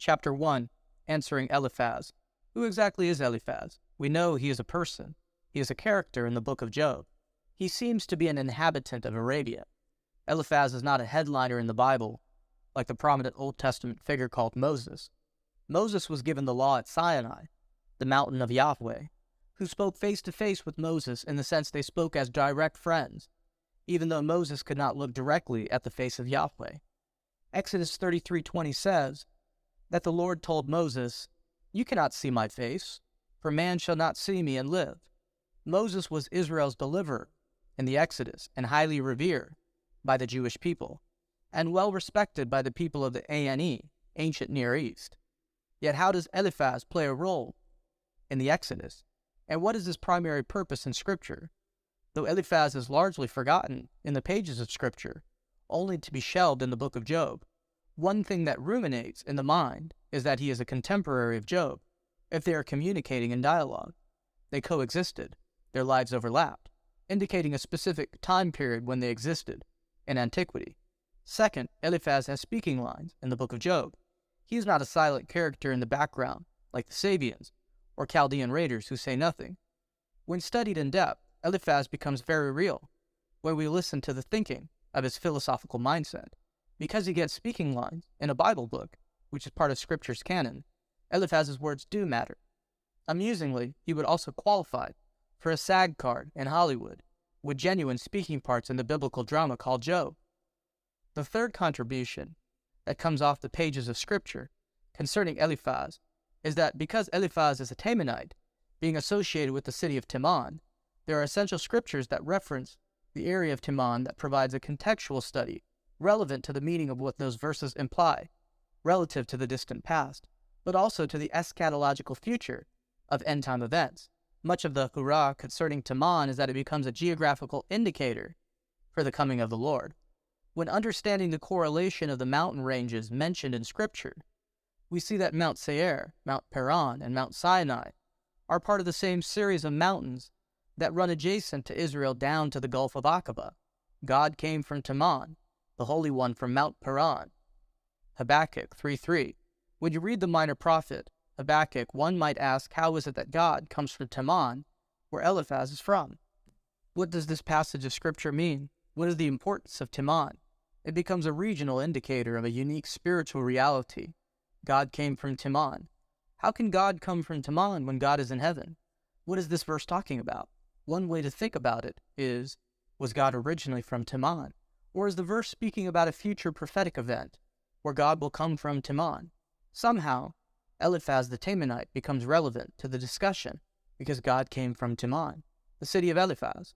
Chapter 1, Answering Eliphaz. Who exactly is Eliphaz? We know he is a person. He is a character in the book of Job. He seems to be an inhabitant of Arabia. Eliphaz is not a headliner in the Bible, like the prominent Old Testament figure called Moses. Moses was given the law at Sinai, the mountain of Yahweh, who spoke face to face with Moses in the sense they spoke as direct friends, even though Moses could not look directly at the face of Yahweh. Exodus 33:20 says that the Lord told Moses, "You cannot see my face, for man shall not see me and live." Moses was Israel's deliverer in the Exodus and highly revered by the Jewish people, and well respected by the people of the ANE, ancient Near East. Yet how does Eliphaz play a role in the Exodus? And what is his primary purpose in Scripture? Though Eliphaz is largely forgotten in the pages of Scripture, only to be shelved in the book of Job, one thing that ruminates in the mind is that he is a contemporary of Job. If they are communicating in dialogue, they coexisted, their lives overlapped, indicating a specific time period when they existed, in antiquity. Second, Eliphaz has speaking lines in the book of Job. He is not a silent character in the background, like the Sabians or Chaldean raiders who say nothing. When studied in depth, Eliphaz becomes very real when we listen to the thinking of his philosophical mindset. Because he gets speaking lines in a Bible book, which is part of Scripture's canon, Eliphaz's words do matter. Amusingly, he would also qualify for a SAG card in Hollywood, with genuine speaking parts in the biblical drama called Job. The third contribution that comes off the pages of Scripture concerning Eliphaz is that because Eliphaz is a Temanite, being associated with the city of Teman, there are essential scriptures that reference the area of Teman that provides a contextual study relevant to the meaning of what those verses imply, relative to the distant past, but also to the eschatological future of end-time events. Much of the hurrah concerning Teman is that it becomes a geographical indicator for the coming of the Lord. When understanding the correlation of the mountain ranges mentioned in Scripture, we see that Mount Seir, Mount Paran, and Mount Sinai are part of the same series of mountains that run adjacent to Israel down to the Gulf of Aqaba. God came from Teman, the Holy One from Mount Paran. Habakkuk 3:3. When you read the minor prophet, Habakkuk, one might ask, how is it that God comes from Teman, where Eliphaz is from? What does this passage of Scripture mean? What is the importance of Teman? It becomes a regional indicator of a unique spiritual reality. God came from Teman. How can God come from Teman when God is in heaven? What is this verse talking about? One way to think about it is, was God originally from Teman? Or is the verse speaking about a future prophetic event where God will come from Teman? Somehow, Eliphaz the Temanite becomes relevant to the discussion because God came from Teman, the city of Eliphaz.